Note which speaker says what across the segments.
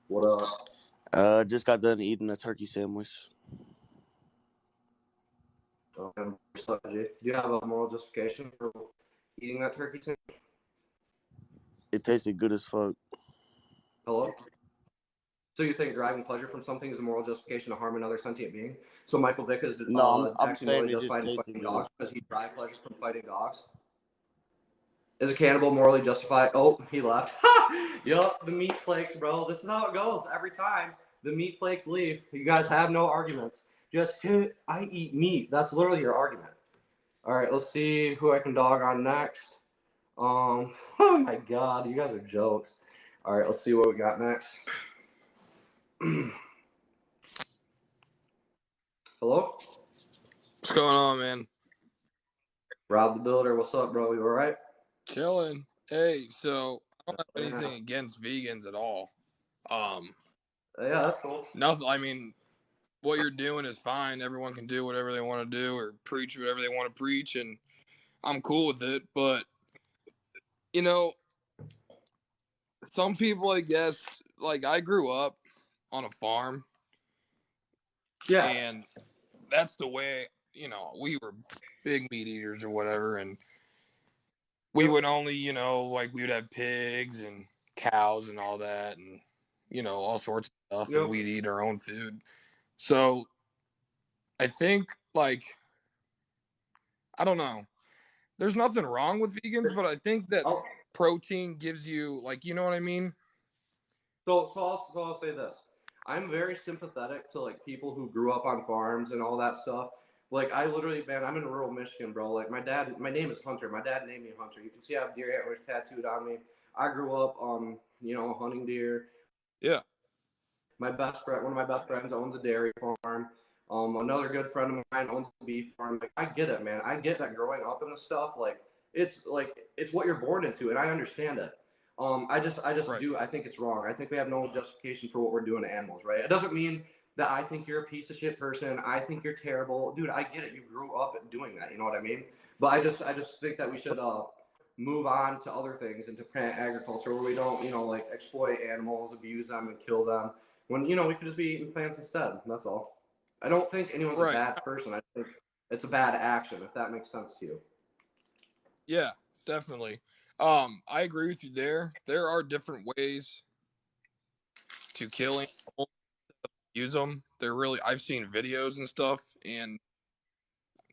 Speaker 1: What up?
Speaker 2: Just got done eating a turkey sandwich.
Speaker 1: Do you have a moral justification for eating that turkey sandwich?
Speaker 2: It tasted good as fuck.
Speaker 1: Hello? So you think deriving pleasure from something is a moral justification to harm another sentient being? So Michael Vick is
Speaker 2: No, I'm
Speaker 1: actually
Speaker 2: saying
Speaker 1: morally
Speaker 2: it just
Speaker 1: justified in
Speaker 2: tasted
Speaker 1: fighting
Speaker 2: good.
Speaker 1: dogs because he derived pleasure from fighting dogs? Is a cannibal morally justified? Oh, he left. Yup, the meat flakes, bro. This is how it goes every time. The meat flakes leave. You guys have no arguments. Just hit, I eat meat. That's literally your argument. All right, let's see who I can dog on next. Oh my god, you guys are jokes. All right, let's see what we got next. Hello?
Speaker 3: What's going on, man?
Speaker 1: Rob the Builder, what's up, bro? You all right?
Speaker 3: Chilling. Hey, so I don't have anything against vegans at all.
Speaker 1: Yeah, that's cool.
Speaker 3: Nothing. I mean, what you're doing is fine. Everyone can do whatever they want to do or preach whatever they want to preach, and I'm cool with it. But you know, some people, I guess, like I grew up on a farm,
Speaker 1: Yeah.
Speaker 3: and that's the way. We were big meat eaters or whatever, and we would only, like we would have pigs and cows and all that, and all sorts of stuff, and we'd eat our own food. So I think, like, I don't know. There's nothing wrong with vegans, but I think that protein gives you, like, you know what I mean?
Speaker 1: So I'll say this. I'm very sympathetic to like people who grew up on farms and all that stuff. Like I literally, man, I'm in rural Michigan, bro. Like my name is Hunter. My dad named me Hunter. You can see I have deer antlers tattooed on me. I grew up, hunting deer.
Speaker 3: Yeah.
Speaker 1: One of my best friends owns a dairy farm. Another good friend of mine owns a beef farm. Like, I get it, man. I get that growing up in this stuff, it's what you're born into, and I understand it. I just right. I think it's wrong. I think we have no justification for what we're doing to animals, right? It doesn't mean that I think you're a piece of shit person. I think you're terrible, dude. I get it. You grew up doing that. You know what I mean? But I just think that we should move on to other things, into plant agriculture, where we don't, exploit animals, abuse them, and kill them. When we could just be eating plants instead. That's all. I don't think anyone's a bad person. I think it's a bad action, if that makes sense to you.
Speaker 3: Yeah, definitely. I agree with you there. There are different ways to kill animals, use them. I've seen videos and stuff, and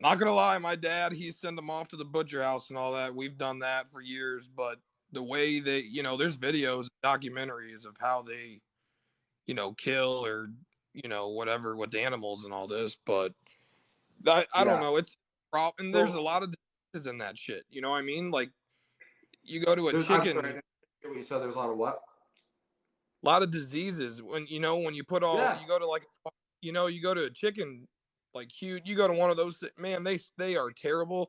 Speaker 3: not gonna lie, my dad, he sent them off to the butcher house and all that. We've done that for years, but the way they, there's videos, documentaries of how they, kill or, whatever with animals and all this, but I don't know. It's problem. And there's a lot of diseases in that shit. You know what I mean? Like, you go to a chicken.
Speaker 1: I'm sorry, you said there's a lot of what?
Speaker 3: A lot of diseases. When you put all, you go to like, you go to a chicken, like huge. You go to one of those. Man, they are terrible.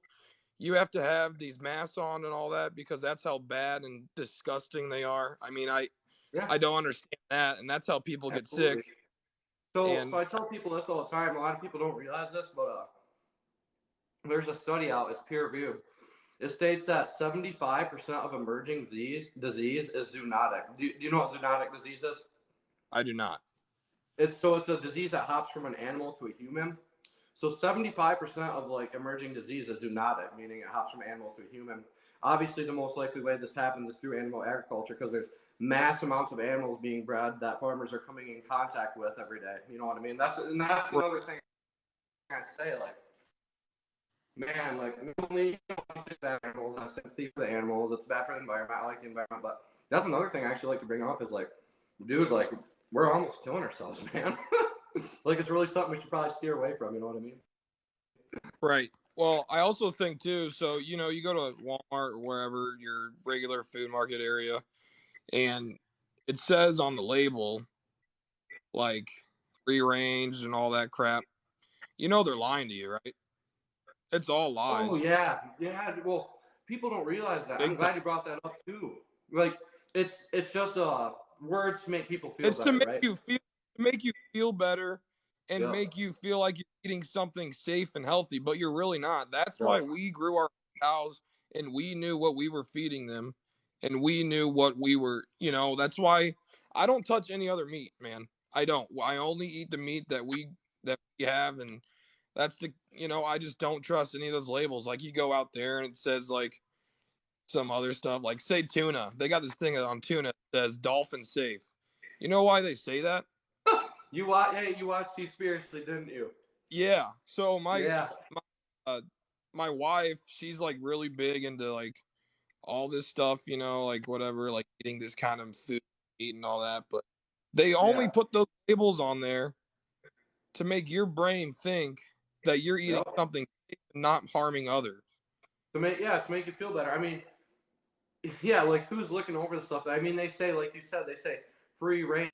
Speaker 3: You have to have these masks on and all that because that's how bad and disgusting they are. I mean, I don't understand that, and that's how people get sick.
Speaker 1: So I tell people this all the time. A lot of people don't realize this, but there's a study out. It's peer reviewed. It states that 75% of emerging disease is zoonotic. Do you know what zoonotic disease is?
Speaker 3: I do not.
Speaker 1: It's a disease that hops from an animal to a human. So 75% of like emerging disease is zoonotic, meaning it hops from animals to a human. Obviously, the most likely way this happens is through animal agriculture because there's mass amounts of animals being bred that farmers are coming in contact with every day. You know what I mean? That's another thing I say. Like, man, like normally I say bad animals, I sympathy for the animals. It's bad for the environment. I like the environment, but that's another thing I actually like to bring up is like, dude, like we're almost killing ourselves, man. Like it's really something we should probably steer away from. You know what I mean?
Speaker 3: Right. Well, I also think too. So you go to Walmart or wherever your regular food market area, and it says on the label like free range and all that crap. They're lying to you, right? It's all lies.
Speaker 1: Oh yeah. Well, people don't realize that. I'm glad you brought that up too. Like it's just words to make people feel better, right?
Speaker 3: To make you feel better and make you feel like you're eating something safe and healthy, but you're really not. That's why we grew our cows and we knew what we were feeding them, and we knew what we were. That's why I don't touch any other meat, man. I don't. I only eat the meat that we have, and that's the. I just don't trust any of those labels. Like you go out there and it says like some other stuff, like say tuna. They got this thing on tuna that says dolphin safe. You know why they say that?
Speaker 1: You watched Seaspiracy, didn't you?
Speaker 3: Yeah. So
Speaker 1: Yeah.
Speaker 3: my wife, she's like really big into like all this stuff, like whatever, like eating this kind of food, eating all that. But they only
Speaker 1: Yeah.
Speaker 3: put those labels on there to make your brain think that you're eating
Speaker 1: Yep.
Speaker 3: something safe and not harming others.
Speaker 1: To make you feel better. I mean, yeah, like who's looking over the stuff? I mean, they say, like you said, they say free range.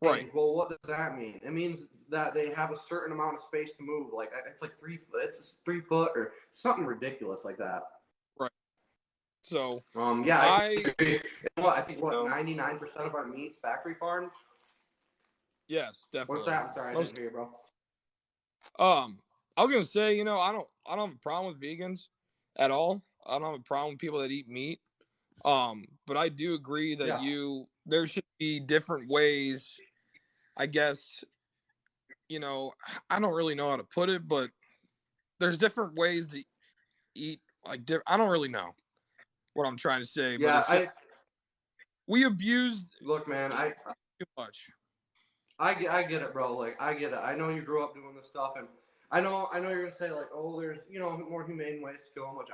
Speaker 3: Right.
Speaker 1: Well, what does that mean? It means that they have a certain amount of space to move. Like it's like 3 foot. It's 3 foot or something ridiculous like that.
Speaker 3: Right. So
Speaker 1: yeah, I agree.
Speaker 3: I
Speaker 1: think 99% of our meat's factory farmed.
Speaker 3: Yes, definitely.
Speaker 1: What's that? I'm sorry, I didn't hear you, bro.
Speaker 3: I was gonna say, I don't have a problem with vegans at all. I don't have a problem with people that eat meat. But I do agree that there should be different ways. I guess, I don't really know how to put it, but there's different ways to eat. Like, I don't really know what I'm trying to say, but it's just, we abused.
Speaker 1: Look, man,
Speaker 3: too much.
Speaker 1: I get it, bro. Like I get it. I know you grew up doing this stuff, and I know you're gonna say like, oh, there's more humane ways to kill them. Which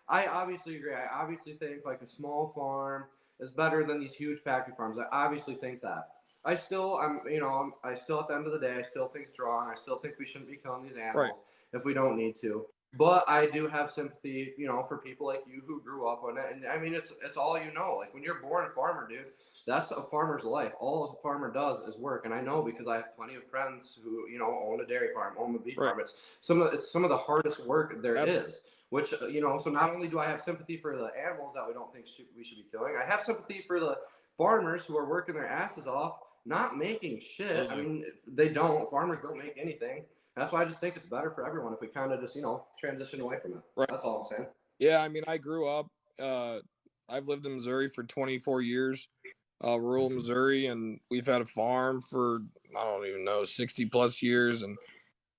Speaker 1: I obviously agree. I obviously think like a small farm is better than these huge factory farms. I obviously think that. I still I still at the end of the day I still think it's wrong. I still think we shouldn't be killing these animals if we don't need to. But I do have sympathy, for people like you who grew up on it. And I mean, it's all you know. Like when you're born a farmer, dude, that's a farmer's life. All a farmer does is work. And I know because I have plenty of friends who, own a dairy farm, own a beef farm. It's some of the hardest work there is. Which, so not only do I have sympathy for the animals that we don't think we should be killing, I have sympathy for the farmers who are working their asses off, not making shit. I mean, farmers don't make anything. That's why I just think it's better for everyone if we kind of just, transition away from it. Right. That's all I'm saying.
Speaker 3: Yeah, I mean, I grew up. I've lived in Missouri for 24 years, rural Missouri, and we've had a farm for, I don't even know, 60 plus years. And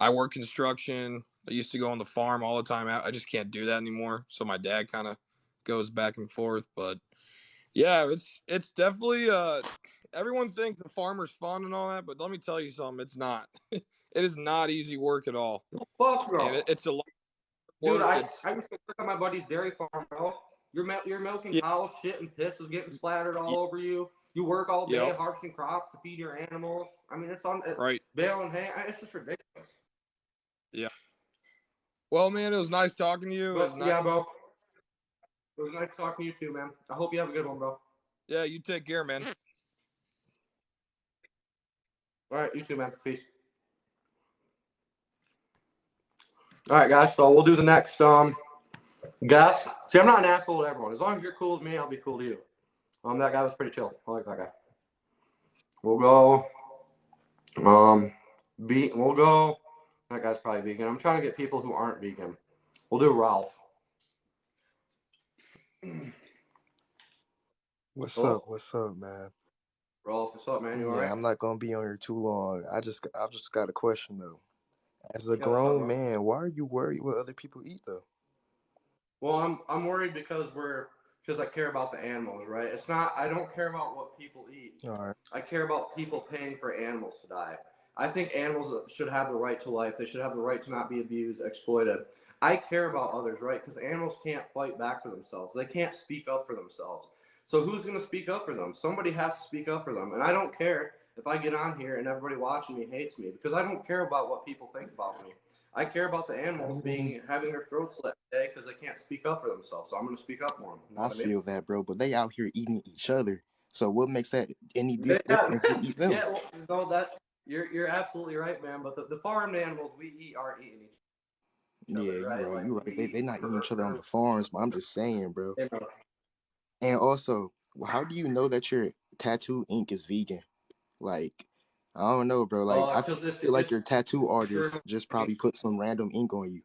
Speaker 3: I work construction. I used to go on the farm all the time. I just can't do that anymore. So my dad kind of goes back and forth. But yeah, it's definitely everyone thinks the farmer's fun and all that, but let me tell you something, it's not. It is not easy work at all.
Speaker 1: Fuck, bro.
Speaker 3: And it's a lot
Speaker 1: of work. Dude, I used to work on my buddy's dairy farm, bro. You're milking cows, shit and piss is getting splattered all over you. You work all day harvesting crops to feed your animals. I mean, it's baling hay. It's just ridiculous.
Speaker 3: Yeah. Well, man, it was nice talking to you.
Speaker 1: Yeah, bro. It was nice talking to you too, man. I hope you have a good one, bro.
Speaker 3: Yeah, you take care, man.
Speaker 1: All right, you too, man. Peace. All right, guys. So we'll do the next guess. See, I'm not an asshole to everyone. As long as you're cool with me, I'll be cool to you. That guy was pretty chill. I like that guy. We'll go. We'll go. That guy's probably vegan. I'm trying to get people who aren't vegan. We'll do Ralph.
Speaker 4: What's up? What's up, man?
Speaker 1: Ralph, what's up, man? You all right?
Speaker 4: I'm not gonna be on here too long. I've just got a question though. As a grown man, why are you worried what other people eat though?
Speaker 1: Well, I'm worried because I care about the animals, right? It's not. I don't care about what people eat.
Speaker 4: All right.
Speaker 1: I care about people paying for animals to die. I think animals should have the right to life. They should have the right to not be abused, exploited. I care about others, right? Because animals can't fight back for themselves. They can't speak up for themselves. So who's going to speak up for them? Somebody has to speak up for them. And I don't care if I get on here and everybody watching me hates me, because I don't care about what people think about me. I care about the animals having their throats slit today because they can't speak up for themselves. So I'm going to speak up for them.
Speaker 4: I feel that, bro. But they out here eating each other. So what makes that any difference to eat them?
Speaker 1: Yeah, well, that you're absolutely right, man. But the farmed animals we eat are eating each other.
Speaker 4: Yeah, you're right. They're not eating each other on the farms, but I'm just saying, bro. And also, how do you know that your tattoo ink is vegan? Like, I don't know, bro. Like, I feel like your tattoo artist just probably put some random ink on you.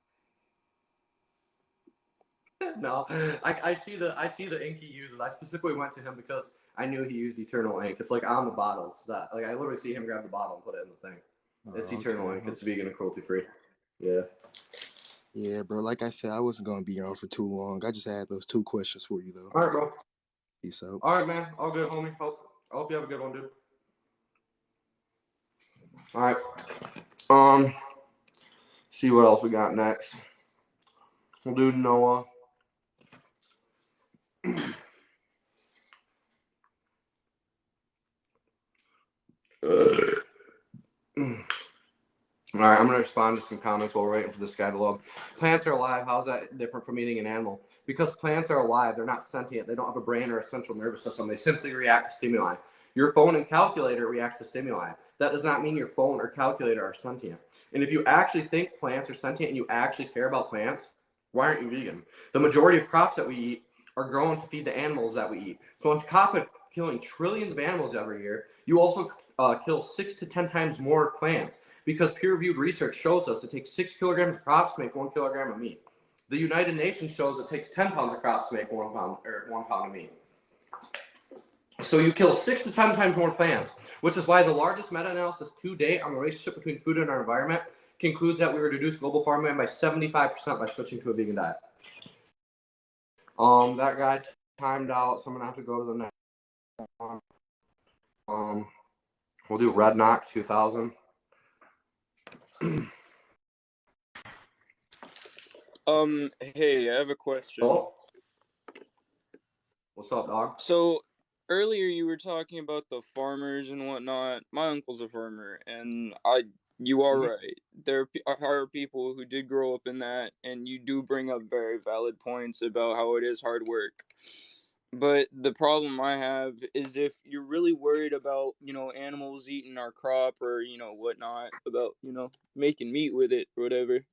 Speaker 1: No, I see the ink he uses. I specifically went to him because I knew he used Eternal ink. It's like on the bottles that like I literally see him grab the bottle and put it in the thing. It's Eternal ink. It's vegan and cruelty free. Yeah.
Speaker 4: Yeah, bro. Like I said, I wasn't gonna be on for too long. I just had those 2 questions for you though.
Speaker 1: All right, bro.
Speaker 4: Peace out.
Speaker 1: All right, man. All good, homie. I hope you have a good one, dude. All right. See what else we got next. We'll do Noah. All right, I'm going to respond to some comments while we're waiting for this guy to load. Plants are alive. How's that different from eating an animal? Because plants are alive. They're not sentient. They don't have a brain or a central nervous system. They simply react to stimuli. Your phone and calculator reacts to stimuli. That does not mean your phone or calculator are sentient. And if you actually think plants are sentient and you actually care about plants, why aren't you vegan? The majority of crops that we eat are grown to feed the animals that we eat. So on top of killing trillions of animals every year, you also kill 6 to 10 times more plants. Because peer-reviewed research shows us it takes 6 kilograms of crops to make 1 kilogram of meat. The United Nations shows it takes 10 pounds of crops to make 1 pound of meat. So you kill 6 to 10 times more plants, which is why the largest meta-analysis to date on the relationship between food and our environment concludes that we reduce global farmland by 75% by switching to a vegan diet. That guy timed out, so I'm gonna have to go to the next one. We'll do Red Knock 2000.
Speaker 5: Hey, I have a question.
Speaker 1: Oh. What's up, dog?
Speaker 5: So, earlier you were talking about the farmers and whatnot. My uncle's a farmer, and you are right. There are people who did grow up in that, and you do bring up very valid points about how it is hard work. But the problem I have is if you're really worried about, animals eating our crop or, whatnot, about, making meat with it or whatever,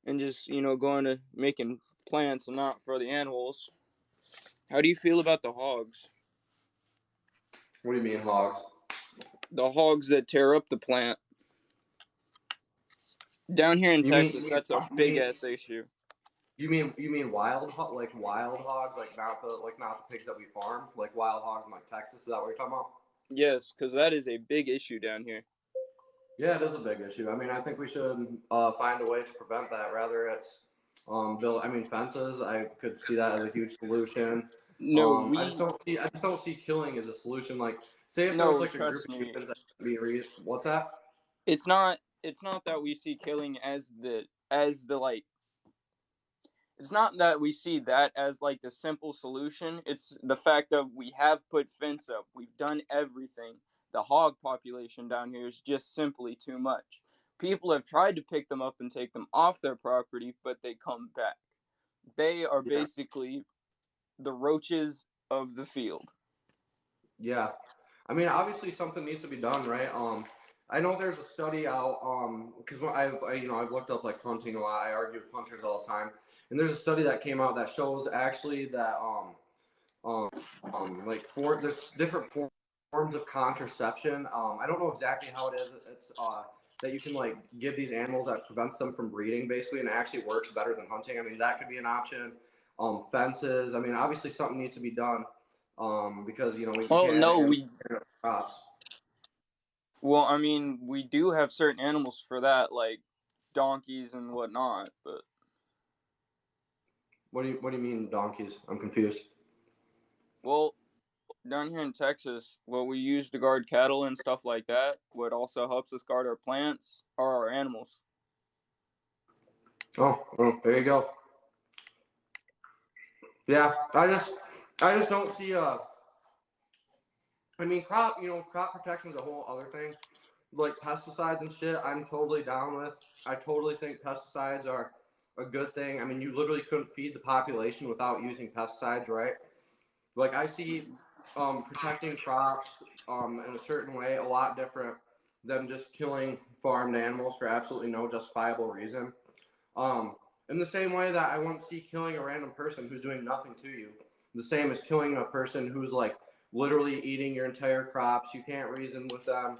Speaker 5: and just, going to making plants and not for the animals. How do you feel about the hogs?
Speaker 1: What do you mean hogs?
Speaker 5: The hogs that tear up the plant. Down here in Texas, that's a big ass issue.
Speaker 1: You mean wild hogs, like not the pigs that we farm, like wild hogs in like Texas? Is that what you're talking about?
Speaker 5: Yes, because that is a big issue down here.
Speaker 1: Yeah, it is a big issue. I mean, I think we should find a way to prevent that. Rather, it's fences. I could see that as a huge solution.
Speaker 5: No,
Speaker 1: I just don't see killing as a solution. Like, say if there was like a group of humans that could be what's that?
Speaker 5: It's not that we see killing as the like. It's not that we see that as like the simple solution. It's the fact that we have put fence up. We've done everything. The hog population down here is just simply too much. People have tried to pick them up and take them off their property, but they come back. They are basically the roaches of the field.
Speaker 1: Yeah. I mean, obviously something needs to be done, right? I know there's a study out, because I've looked up like hunting a lot. I argue with hunters all the time, and there's a study that came out that shows actually that there's different forms of contraception. I don't know exactly how it is. It's that you can like give these animals that prevents them from breeding, basically, and it actually works better than hunting. I mean, that could be an option. Fences. I mean, obviously something needs to be done. Because we can't crops.
Speaker 5: Well, I mean, we do have certain animals for that, like donkeys and whatnot. But
Speaker 1: what do you mean donkeys? I'm confused.
Speaker 5: Well, down here in Texas, what we use to guard cattle and stuff like that, what also helps us guard our plants, are our animals.
Speaker 1: Oh, there you go. Yeah, I just don't see I mean, crop protection is a whole other thing. Like pesticides and shit, I'm totally down with. I totally think pesticides are a good thing. I mean, you literally couldn't feed the population without using pesticides, right? Like I see protecting crops in a certain way a lot different than just killing farmed animals for absolutely no justifiable reason. In the same way that I wouldn't see killing a random person who's doing nothing to you, the same as killing a person who's like literally eating your entire crops. You can't reason with them.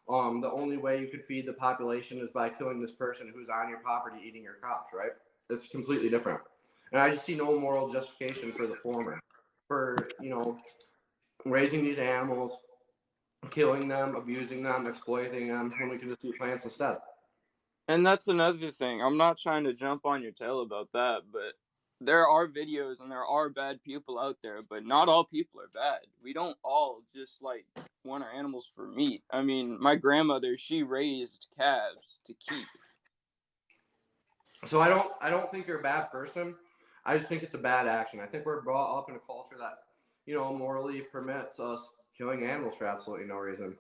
Speaker 1: The only way you could feed the population is by killing this person who's on your property eating your crops, right? It's completely different. And I just see no moral justification for the former, for, raising these animals, killing them, abusing them, exploiting them, when we can just eat plants instead.
Speaker 5: And that's another thing. I'm not trying to jump on your tail about that, but there are videos and there are bad people out there, but not all people are bad. We don't all just like want our animals for meat. I mean, my grandmother, she raised calves to keep.
Speaker 1: So I don't think you're a bad person. I just think it's a bad action. I think we're brought up in a culture that, morally permits us killing animals for absolutely no reason.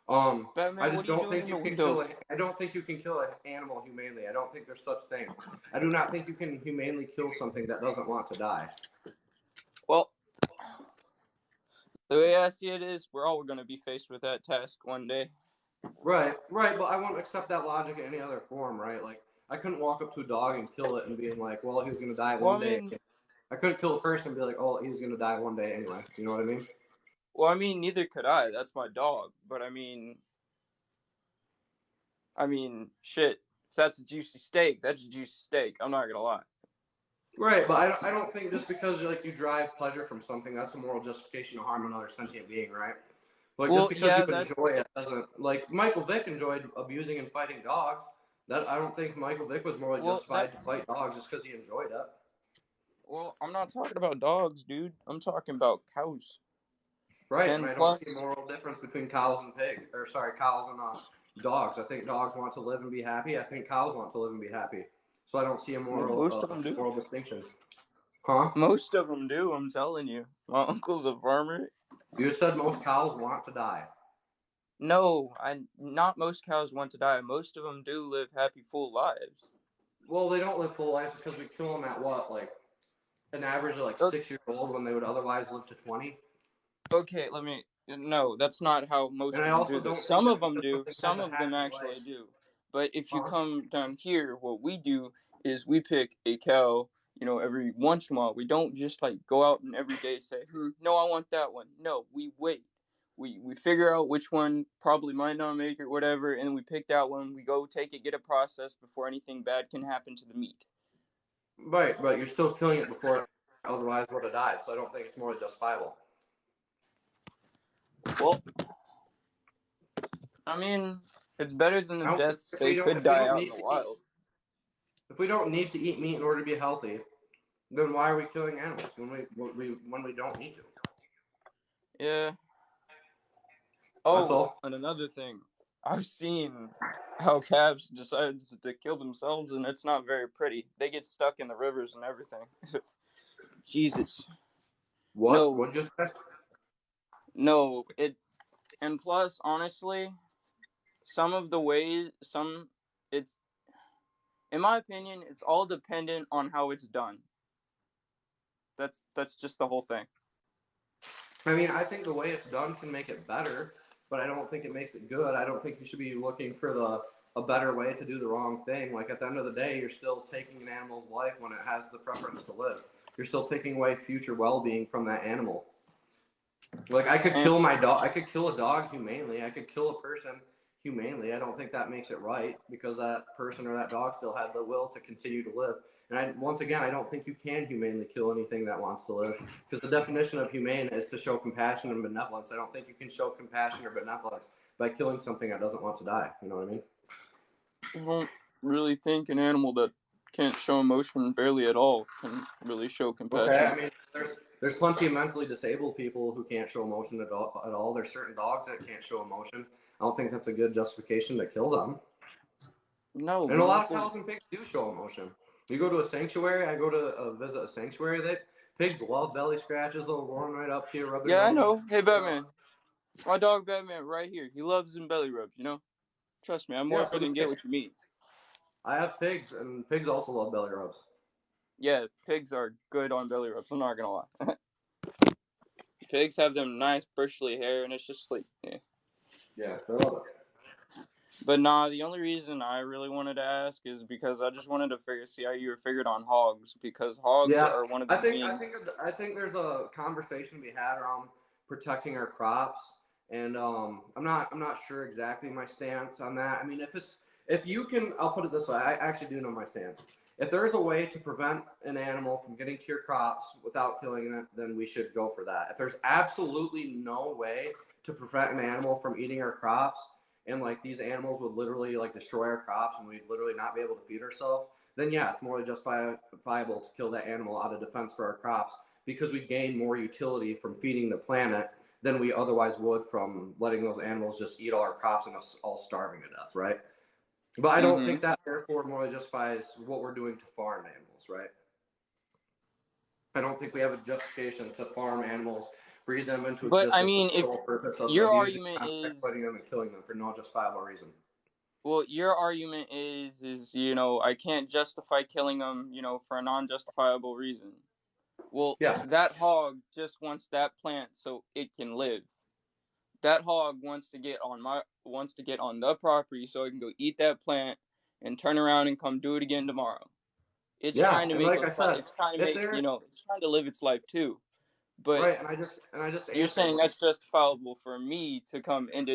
Speaker 5: Batman,
Speaker 1: I just
Speaker 5: what are you
Speaker 1: don't
Speaker 5: doing
Speaker 1: think
Speaker 5: in
Speaker 1: you
Speaker 5: the
Speaker 1: can
Speaker 5: window?
Speaker 1: I don't think you can kill an animal humanely. I don't think there's such thing. I do not think you can humanely kill something that doesn't want to die.
Speaker 5: Well, the way I see it is, we're all going to be faced with that task one day.
Speaker 1: Right, but I won't accept that logic in any other form, right? Like, I couldn't walk up to a dog and kill it and being like, well, he's going to die one day. I couldn't kill a person and be like, oh, he's going to die one day anyway. You know what I mean?
Speaker 5: Well, I mean, neither could I. That's my dog. But I mean, shit. If that's a juicy steak, that's a juicy steak. I'm not going to lie.
Speaker 1: Right, but I don't think just because you derive pleasure from something, that's a moral justification to harm another sentient being, right? Like, just because you enjoy it doesn't, like, Michael Vick enjoyed abusing and fighting dogs. That I don't think Michael Vick was morally justified to fight dogs just because he enjoyed it.
Speaker 5: Well, I'm not talking about dogs, dude. I'm talking about cows.
Speaker 1: Right, and I don't see a moral difference between cows and cows and dogs. I think dogs want to live and be happy. I think cows want to live and be happy. So I don't see a moral distinction. Huh?
Speaker 5: Most of them do, I'm telling you. My uncle's a farmer.
Speaker 1: You said most cows want to die.
Speaker 5: No, not most cows want to die. Most of them do live happy, full lives.
Speaker 1: Well, they don't live full lives because we kill them at what, like, an average of 6 years old when they would otherwise live to 20.
Speaker 5: Okay, no, that's not how most of them do this. Some of them do. Some of them actually do. But if you come down here, what we do is we pick a cow, every once in a while. We don't just go out and every day say, no, I want that one. No, we wait. We figure out which one probably might not make it, whatever, and we pick that one. We go take it, get it processed before anything bad can happen to the meat.
Speaker 1: Right, but you're still killing it before it otherwise would have died, so I don't think it's more justifiable.
Speaker 5: Well, I mean, it's better than the deaths they could die out in the wild.
Speaker 1: If we don't need to eat meat in order to be healthy, then why are we killing animals when we don't need to?
Speaker 5: Yeah.
Speaker 1: That's all.
Speaker 5: And another thing, I've seen how calves decide to kill themselves, and it's not very pretty. They get stuck in the rivers and everything. Jesus.
Speaker 1: What?
Speaker 5: No.
Speaker 1: What'd you say?
Speaker 5: No, and plus, honestly, some of the ways, it's, in my opinion, it's all dependent on how it's done. That's just the whole thing.
Speaker 1: I mean, I think the way it's done can make it better, but I don't think it makes it good. I don't think you should be looking for a better way to do the wrong thing. Like, at the end of the day, you're still taking an animal's life when it has the preference to live. You're still taking away future well-being from that animal. Like, I could kill my dog. I could kill a dog humanely. I could kill a person humanely. I don't think that makes it right because that person or that dog still had the will to continue to live. And once again, I don't think you can humanely kill anything that wants to live because the definition of humane is to show compassion and benevolence. I don't think you can show compassion or benevolence by killing something that doesn't want to die. You know what I mean?
Speaker 5: I don't really think an animal that can't show emotion barely at all can really show compassion.
Speaker 1: Okay, I mean, there's plenty of mentally disabled people who can't show emotion at all. There's certain dogs that can't show emotion. I don't think that's a good justification to kill them.
Speaker 5: No.
Speaker 1: And a lot of cows and pigs do show emotion. You go to a sanctuary. I go to visit a sanctuary. Pigs love belly scratches. They'll run right up to you, rub their nose.
Speaker 5: I know. Hey, Batman. My dog Batman right here. He loves them belly rubs, Trust me, I'm more than get what you mean.
Speaker 1: I have pigs, and pigs also love belly rubs.
Speaker 5: Yeah, pigs are good on belly rubs. I'm not going to lie. Pigs have them nice bristly hair, and it's just like,
Speaker 1: Yeah, they love it.
Speaker 5: But nah, the only reason I really wanted to ask is because I just wanted to see how you were figured on hogs, because hogs are one of the
Speaker 1: I think there's a conversation to be had around protecting our crops, and I'm not sure exactly my stance on that. I mean, if you can, I'll put it this way. I actually do know my stance. If there's a way to prevent an animal from getting to your crops without killing it, then we should go for that. If there's absolutely no way to prevent an animal from eating our crops, and like these animals would literally like destroy our crops and we'd literally not be able to feed ourselves, then yeah, it's more justifiable to kill that animal out of defense for our crops, because we gain more utility from feeding the planet than we otherwise would from letting those animals just eat all our crops and us all starving to death, right? But I don't think that therefore morally justifies what we're doing to farm animals, right? I don't think we have a justification to farm animals, breed them into
Speaker 5: But
Speaker 1: existence
Speaker 5: I mean,
Speaker 1: for the
Speaker 5: if
Speaker 1: sole purpose of
Speaker 5: your
Speaker 1: abusing
Speaker 5: argument
Speaker 1: them,
Speaker 5: is,
Speaker 1: exploiting them, and killing them for no justifiable reason.
Speaker 5: well, your argument is you know, I can't justify killing them, you know, for a non-justifiable reason. Well,
Speaker 1: Yeah.
Speaker 5: that hog just wants that plant so it can live. That hog wants to get on the property so it can go eat that plant and turn around and come do it again tomorrow. It's
Speaker 1: Yeah,
Speaker 5: trying to
Speaker 1: and
Speaker 5: make
Speaker 1: like I said,
Speaker 5: it's trying to
Speaker 1: if
Speaker 5: make,
Speaker 1: there,
Speaker 5: you know, it's trying to live its life too. But
Speaker 1: right, and I just
Speaker 5: you're
Speaker 1: answered
Speaker 5: saying that's justifiable for me to come into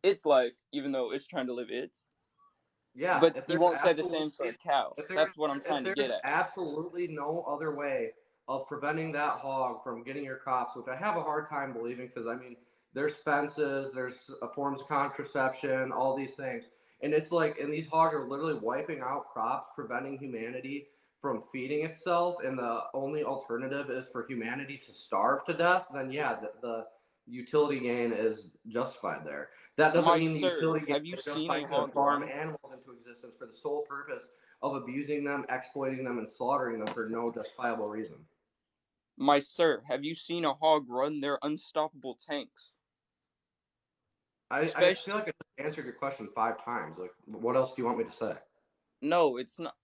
Speaker 5: its life, even though it's trying to live its.
Speaker 1: yeah,
Speaker 5: But
Speaker 1: if
Speaker 5: you
Speaker 1: there's
Speaker 5: won't say the same for a cow. That's what I'm
Speaker 1: if
Speaker 5: trying to
Speaker 1: there's
Speaker 5: get at.
Speaker 1: absolutely no other way of preventing that hog from getting your crops, which I have a hard time believing, because I mean, there's fences, there's forms of contraception, all these things, and it's like, and these hogs are literally wiping out crops, preventing humanity from feeding itself, and the only alternative is for humanity to starve to death. Then yeah, the utility gain is justified there. That doesn't
Speaker 5: My
Speaker 1: mean the
Speaker 5: sir,
Speaker 1: utility gain
Speaker 5: have you
Speaker 1: is
Speaker 5: seen a
Speaker 1: justified to
Speaker 5: hog
Speaker 1: farm
Speaker 5: run?
Speaker 1: animals into existence for the sole purpose of abusing them, exploiting them, and slaughtering them for no justifiable reason.
Speaker 5: My sir, have you seen a hog run their unstoppable tanks?
Speaker 1: I
Speaker 5: Especially,
Speaker 1: feel like I just answered your question 5 times. Like, what else do you want me to say?
Speaker 5: no, it's not.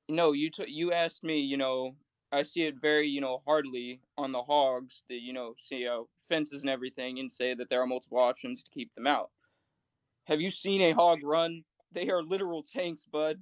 Speaker 5: No, you asked me. You know, I see it very, you know, hardly on the hogs that, you know, see fences and everything, and say that there are multiple options to keep them out. Have you seen a hog run? They are literal tanks, bud.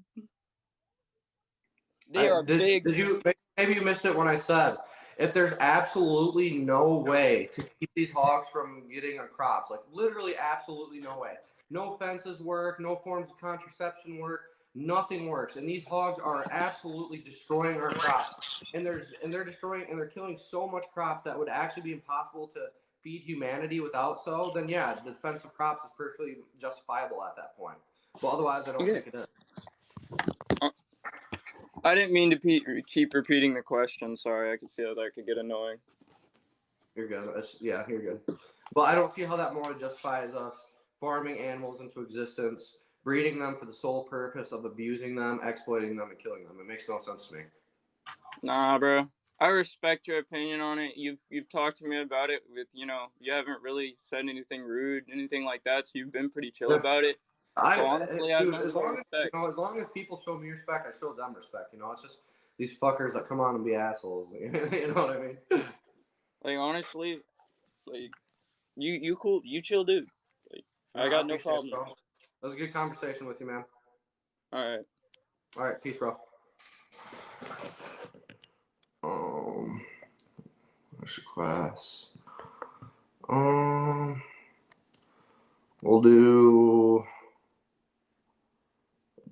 Speaker 5: They are big.
Speaker 1: Did you, maybe you missed it when I said, if there's absolutely no way to keep these hogs from getting on crops, like literally absolutely no way, no fences work, no forms of contraception work, nothing works, and these hogs are absolutely destroying our crops, and they're destroying and they're killing so much crops that would actually be impossible to feed humanity without. So then yeah, the defense of crops is perfectly justifiable at that point, but otherwise I don't
Speaker 5: Yeah.
Speaker 1: think it is.
Speaker 5: I didn't mean to keep repeating the question. Sorry, I could see how that could get annoying.
Speaker 1: You're good. Yeah, you're good. But I don't see how that morally justifies us farming animals into existence, breeding them for the sole purpose of abusing them, exploiting them, and killing them. It makes no sense to me.
Speaker 5: Nah, bro. I respect your opinion on it. You've talked to me about it with, you know, you haven't really said anything rude, anything like that. So you've been pretty chill about it. So honestly, I have
Speaker 1: Dude,
Speaker 5: nothing but respect.
Speaker 1: as long as people show me respect, I show them respect. It's just these fuckers that come on and be assholes. You know what I mean?
Speaker 5: Like honestly, like you cool, you chill, dude. Like
Speaker 1: No,
Speaker 5: I
Speaker 1: I
Speaker 5: got no
Speaker 1: appreciate it,
Speaker 5: problem.
Speaker 1: bro. It was a good conversation with you, man.
Speaker 5: All right.
Speaker 1: All right, peace, bro. What's your class? We'll do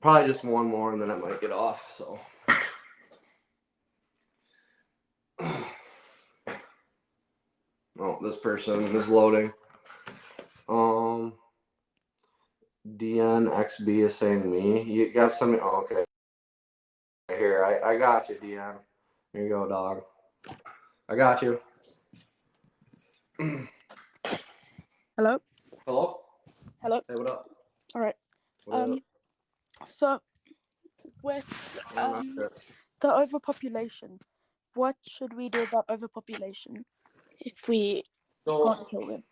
Speaker 1: probably just one more, and then I might get off. So, oh, this person is loading. DNXB is saying me. You got something? Oh, okay. Here, I got you, DN. Here you go, dog. I got you.
Speaker 6: Hello?
Speaker 1: Hello?
Speaker 6: Hello?
Speaker 1: Hey, what up?
Speaker 6: All right.
Speaker 1: What up?
Speaker 6: So with the overpopulation, what should we do about overpopulation if we can't kill them?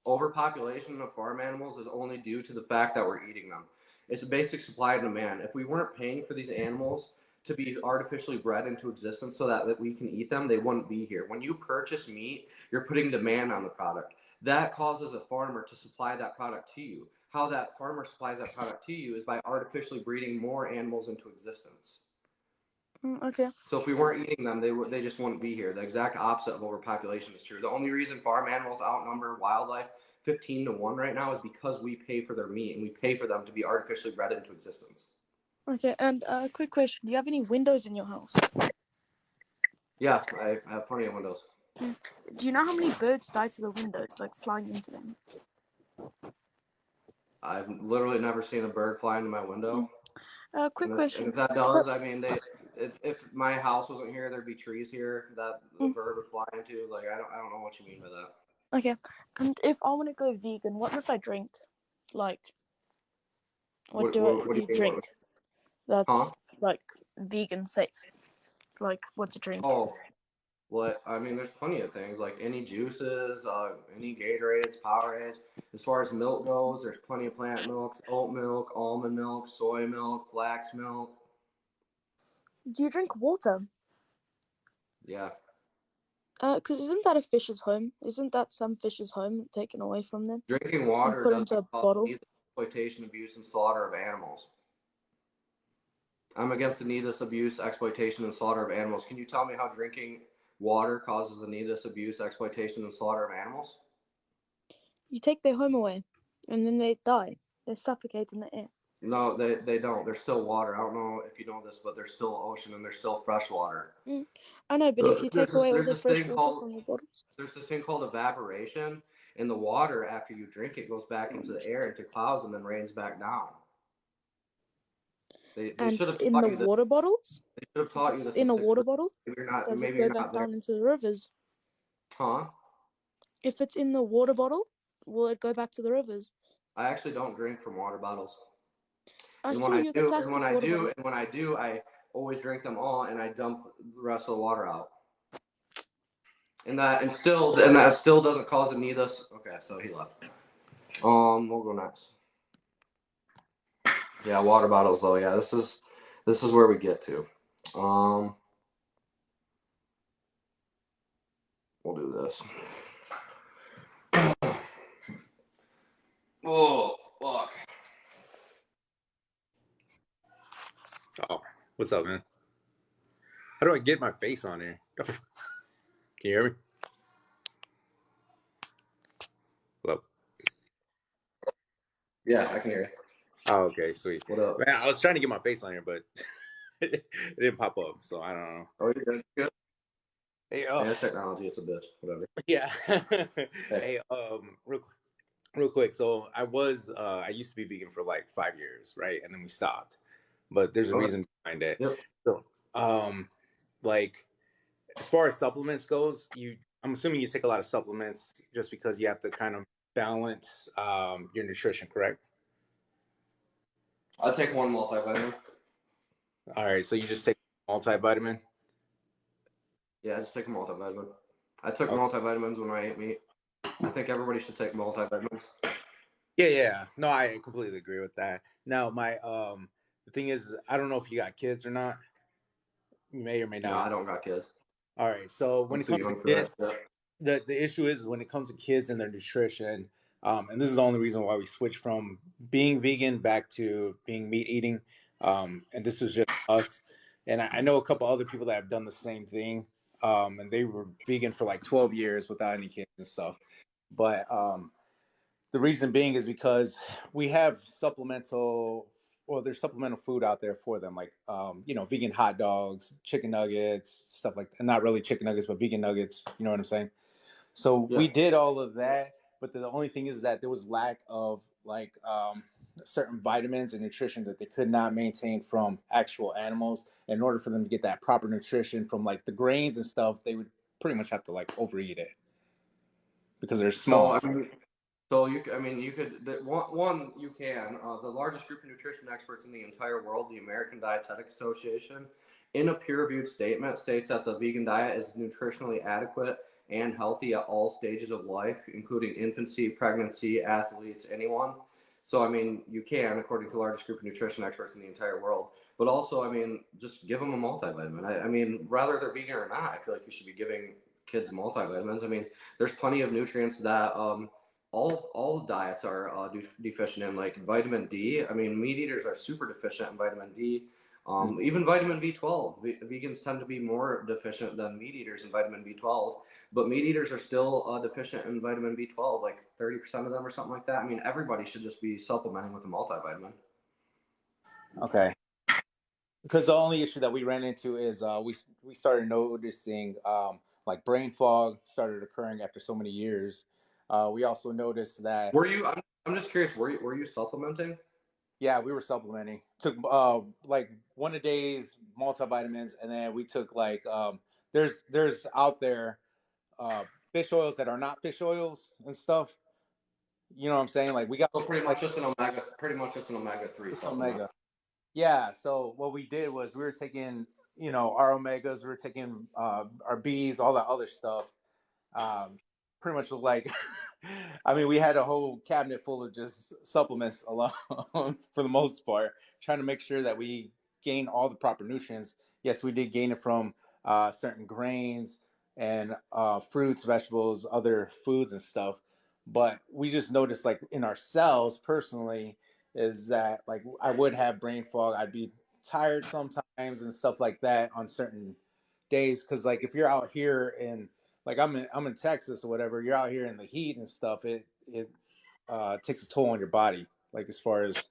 Speaker 1: Overpopulation of farm animals is only due to the fact that we're eating them. It's a basic supply and demand. If we weren't paying for these animals to be artificially bred into existence so that we can eat them, they wouldn't be here. When you purchase meat, you're putting demand on the product. That causes a farmer to supply that product to you. How that farmer supplies that product to you is by artificially breeding more animals into existence.
Speaker 6: Okay.
Speaker 1: So if we weren't eating them, they just wouldn't be here. The exact opposite of overpopulation is true. The only reason farm animals outnumber wildlife 15 to 1 right now is because we pay for their meat and we pay for them to be artificially bred into existence.
Speaker 6: Okay, and quick question: do you have any windows in your house?
Speaker 1: Yeah, I have plenty of windows.
Speaker 6: Do you know how many birds die to the windows, like flying into them?
Speaker 1: I've literally never seen a bird fly into my window.
Speaker 6: Quick question.
Speaker 1: And if that does, I mean, if my house wasn't here, there'd be trees here that the bird would fly into. Like, I don't know what you mean by that.
Speaker 6: Okay, and if I want to go vegan, what must I drink? Like, what do you drink that's like vegan safe? Like, what's a drink?
Speaker 1: Oh, what? I mean, there's plenty of things like any juices, any Gatorades, Powerades. As far as milk goes, there's plenty of plant milks: oat milk, almond milk, soy milk, flax milk.
Speaker 6: Do you drink water?
Speaker 1: Yeah.
Speaker 6: Because isn't that a fish's home? Isn't that some fish's home taken away from them?
Speaker 1: Drinking water
Speaker 6: put
Speaker 1: doesn't
Speaker 6: into a
Speaker 1: cause
Speaker 6: bottle.
Speaker 1: exploitation, abuse, and slaughter of animals. I'm against the needless abuse, exploitation, and slaughter of animals. Can you tell me how drinking water causes the needless abuse, exploitation, and slaughter of animals?
Speaker 6: You take their home away, and then they die. They suffocate in the air.
Speaker 1: No, they don't. There's still water. I don't know if you know this, but there's still ocean and there's still fresh water.
Speaker 6: I know, but if you take away all the fresh water from the bottles,
Speaker 1: there's this thing called evaporation, and the water after you drink it goes back into the air, into clouds, and then rains back down. They should have
Speaker 6: in the water bottles.
Speaker 1: They should have taught you this
Speaker 6: in a water bottle.
Speaker 1: Does
Speaker 6: it go back down into the rivers?
Speaker 1: Huh?
Speaker 6: If it's in the water bottle, will it go back to the rivers?
Speaker 1: I actually don't drink from water bottles.
Speaker 6: And when
Speaker 1: I do, I always drink them all, and I dump the rest of the water out. And that still doesn't cause a needless. Okay, so he left. We'll go next. Yeah, water bottles though. Yeah, this is where we get to. We'll do this. Oh, fuck.
Speaker 7: Oh, what's up, man? How do I get my face on here? Can you hear me? Hello?
Speaker 1: Yeah, I can hear you.
Speaker 7: Oh, okay, sweet.
Speaker 1: What up?
Speaker 7: Man, I was trying to get my face on here, but it didn't pop up, so I don't know.
Speaker 1: Oh, you're good?
Speaker 7: Hey,
Speaker 1: yeah, technology, it's a bitch. Whatever.
Speaker 7: Yeah. Hey, real quick. So I used to be vegan for like 5 years, right? And then we stopped. But there's a reason behind it.
Speaker 1: Yep.
Speaker 7: So, like, as far as supplements goes, I'm assuming you take a lot of supplements just because you have to kind of balance your nutrition, correct?
Speaker 1: I take one multivitamin.
Speaker 7: All right, so you just take multivitamin?
Speaker 1: Yeah, I just take a multivitamin. I took multivitamins when I ate meat. I think everybody should take multivitamins.
Speaker 7: Yeah. No, I completely agree with that. Now, the thing is, I don't know if you got kids or not. You may or may not.
Speaker 1: No, I don't got kids.
Speaker 7: All right, so when it comes to kids, the issue is when it comes to kids and their nutrition, and this is the only reason why we switched from being vegan back to being meat eating. And this was just us. And I know a couple other people that have done the same thing. And they were vegan for like 12 years without any kids and stuff. But the reason being is because we have there's supplemental food out there for them, like vegan hot dogs, chicken nuggets, stuff like that. Not really chicken nuggets, but vegan nuggets. You know what I'm saying? So we did all of that, but the only thing is that there was lack of like certain vitamins and nutrition that they could not maintain from actual animals. In order for them to get that proper nutrition from like the grains and stuff, they would pretty much have to like overeat it because they're small.
Speaker 1: You could. You can. The largest group of nutrition experts in the entire world, the American Dietetic Association, in a peer-reviewed statement, states that the vegan diet is nutritionally adequate and healthy at all stages of life, including infancy, pregnancy, athletes, anyone. So, you can, according to the largest group of nutrition experts in the entire world. But also, just give them a multivitamin. Rather they're vegan or not, I feel like you should be giving kids multivitamins. There's plenty of nutrients that all diets are deficient in, like vitamin D. Meat eaters are super deficient in vitamin D. Even vitamin B12. Vegans tend to be more deficient than meat eaters in vitamin B12, but meat eaters are still deficient in vitamin B12, like 30% of them or something like that. Everybody should just be supplementing with a multivitamin.
Speaker 7: Okay. because the only issue that we ran into is we started noticing like brain fog started occurring after so many years. We also noticed that.
Speaker 1: Were you? I'm just curious. Were you supplementing?
Speaker 7: Yeah, we were supplementing. Took like one a days multivitamins, and then we took like there's out there fish oils that are not fish oils and stuff. You know what I'm saying? Like we got
Speaker 1: So
Speaker 7: like
Speaker 1: pretty much just an omega-3 supplement.
Speaker 7: omega. Yeah. So what we did was we were taking our omegas, we were taking our Bs, all that other stuff. Pretty much like, I mean, we had a whole cabinet full of just supplements alone for the most part, trying to make sure that we gain all the proper nutrients. Yes, we did gain it from certain grains and fruits, vegetables, other foods and stuff. But we just noticed, like in ourselves personally, is that like I would have brain fog. I'd be tired sometimes and stuff like that on certain days. Because like if you're out here in like I'm in Texas or whatever, you're out here in the heat and stuff. It takes a toll on your body, like as far as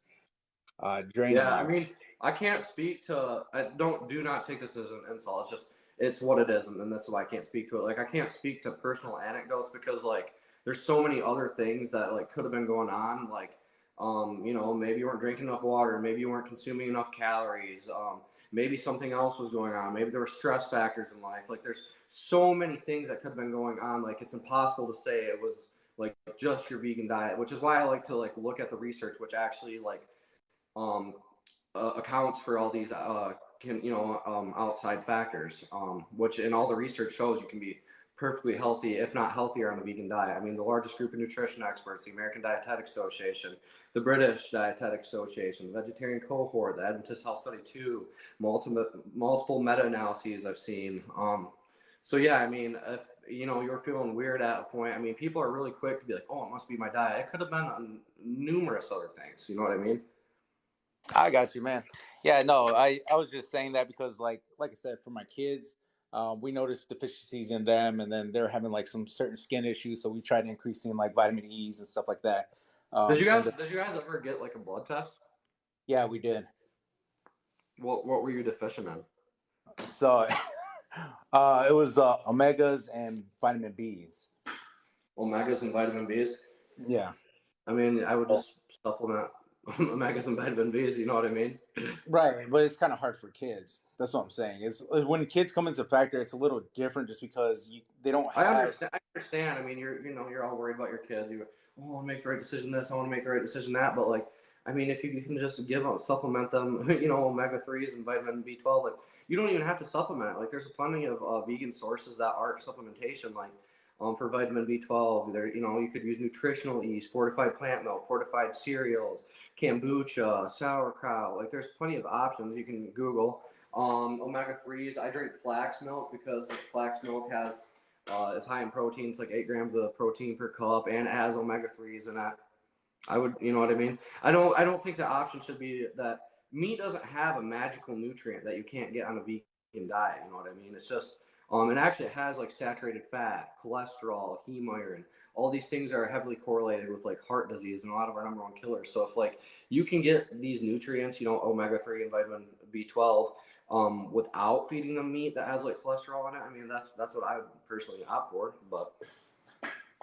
Speaker 7: draining
Speaker 1: Yeah, I
Speaker 7: you.
Speaker 1: mean, I can't speak to. I do not take this as an insult. It's what it is, and that's why I can't speak to it. Like I can't speak to personal anecdotes because like there's so many other things that like could have been going on. Like maybe you weren't drinking enough water, maybe you weren't consuming enough calories. Maybe something else was going on. Maybe there were stress factors in life. Like there's so many things that could have been going on. Like it's impossible to say it was like just your vegan diet, which is why I like to like look at the research, which actually like um, accounts for all these outside factors, which in all the research shows you can be perfectly healthy, if not healthier, on a vegan diet. I mean, the largest group of nutrition experts, the American Dietetic Association, the British Dietetic Association, the Vegetarian Cohort, the Adventist Health Study 2, multiple meta-analyses I've seen. So yeah, I mean, if you're feeling weird at a point, I mean, people are really quick to be like, oh, it must be my diet. It could have been on numerous other things. You know what I mean?
Speaker 7: I got you, man. Yeah, no, I was just saying that because like I said, for my kids, we noticed deficiencies in them, and then they're having like some certain skin issues, so we tried increasing like vitamin E's and stuff like that.
Speaker 1: Did you guys ever get like a blood test?
Speaker 7: Yeah, we did.
Speaker 1: What were you deficient in?
Speaker 7: So it was omegas and vitamin B's.
Speaker 1: Omegas and vitamin B's.
Speaker 7: Yeah.
Speaker 1: I mean, I would just supplement omegas and vitamin B's. You know what I mean?
Speaker 7: Right, but it's kind of hard for kids. That's what I'm saying. It's when kids come into factor, it's a little different just because they don't have.
Speaker 1: I understand. I mean, you're all worried about your kids. I want to make the right decision. This, I want to make the right decision. That, but like, I mean, if you can just supplement them, omega-3s and vitamin B12, like you don't even have to supplement. Like, there's plenty of vegan sources that aren't supplementation. Like, for vitamin B12, there, you could use nutritional yeast, fortified plant milk, fortified cereals, kombucha, sauerkraut. Like, there's plenty of options you can Google. Omega-3s, I drink flax milk because flax milk has it's high in protein. It's like 8 grams of protein per cup, and it has omega-3s in it. I would, you know what I mean? I don't think the option should be that meat doesn't have a magical nutrient that you can't get on a vegan diet. You know what I mean? It's just, and actually it has like saturated fat, cholesterol, heme iron. All these things are heavily correlated with like heart disease and a lot of our number one killers. So if like you can get these nutrients, omega-3 and vitamin B12, without feeding them meat that has like cholesterol in it, I mean that's what I would personally opt for. But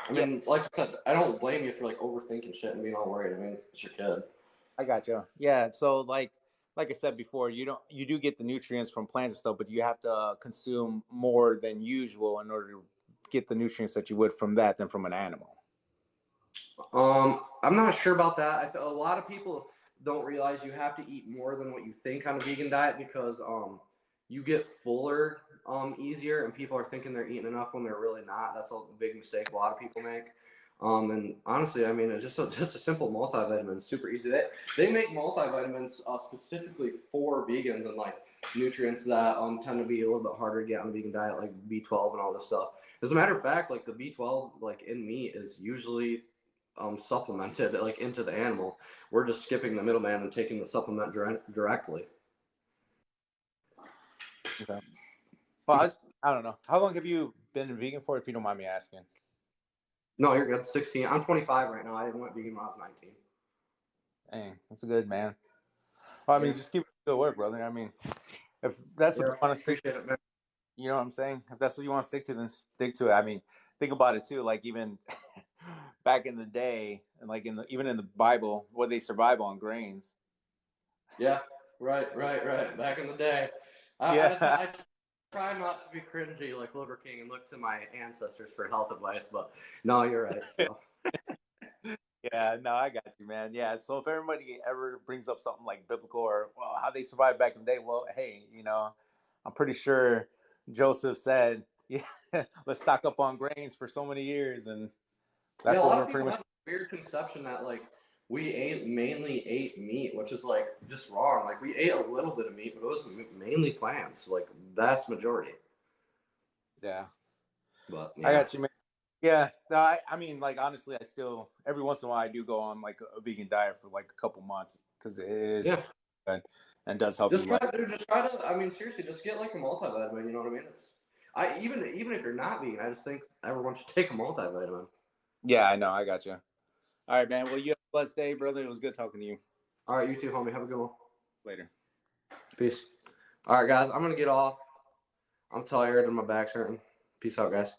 Speaker 1: I mean, like I said, I don't blame you for like overthinking shit and being all worried. I mean, it's your kid.
Speaker 7: I got you. Yeah. So like I said before, you do get the nutrients from plants and stuff, but you have to consume more than usual in order to get the nutrients that you would from that than from an animal.
Speaker 1: I'm not sure about that. A lot of people don't realize you have to eat more than what you think on a vegan diet because you get fuller easier, and people are thinking they're eating enough when they're really not. That's a big mistake a lot of people make. And honestly, I mean, it's just a simple multivitamin. It's super easy. They make multivitamins specifically for vegans and like nutrients that tend to be a little bit harder to get on a vegan diet, like B12 and all this stuff. As a matter of fact, like the B12 like in meat is usually supplemented like into the animal. We're just skipping the middleman and taking the supplement directly.
Speaker 7: Okay. Well, I don't know. How long have you been vegan for, if you don't mind me asking?
Speaker 1: No, you're good. 16. I'm 25 right now. I went vegan when I was 19.
Speaker 7: Dang, that's good, man. Well, I mean, just keep it good work, brother. I mean, if that's what you want to stick,
Speaker 1: appreciate it, man.
Speaker 7: you know what I'm saying? If that's what you want to stick to, then stick to it. I mean, think about it too. Like even back in the day, and like even in the Bible, what they survive on grains.
Speaker 1: Yeah, right. Back in the day,
Speaker 7: Yeah.
Speaker 1: I try not to be cringy like Liver King and look to my ancestors for health advice, but no, you're right. So.
Speaker 7: Yeah, no, I got you, man. Yeah, so if everybody ever brings up something like biblical or well, how they survived back in the day, well, hey, you know, I'm pretty sure Joseph said, yeah, let's stock up on grains for so many years, and that's
Speaker 1: Yeah, a
Speaker 7: what
Speaker 1: lot
Speaker 7: we're
Speaker 1: of
Speaker 7: pretty
Speaker 1: people
Speaker 7: much.
Speaker 1: have a weird conception that like we mainly ate meat, which is like just wrong. Like we ate a little bit of meat, but it was mainly plants, like vast majority.
Speaker 7: Yeah,
Speaker 1: but
Speaker 7: I
Speaker 1: yeah,
Speaker 7: got you, man. Yeah, no, I mean, like honestly, I still every once in a while I do go on like a vegan diet for like a couple months because it is good and does help you.
Speaker 1: just try to. I mean, seriously, just get like a multivitamin. You know what I mean? Even if you're not vegan, I just think everyone should take a multivitamin.
Speaker 7: Yeah, I know. I got you. All right, man. Well, you have a blessed day, brother. It was good talking to you.
Speaker 1: All right, you too, homie. Have a good one.
Speaker 7: Later.
Speaker 1: Peace. All right, guys. I'm gonna get off. I'm tired and my back's hurting. Peace out, guys.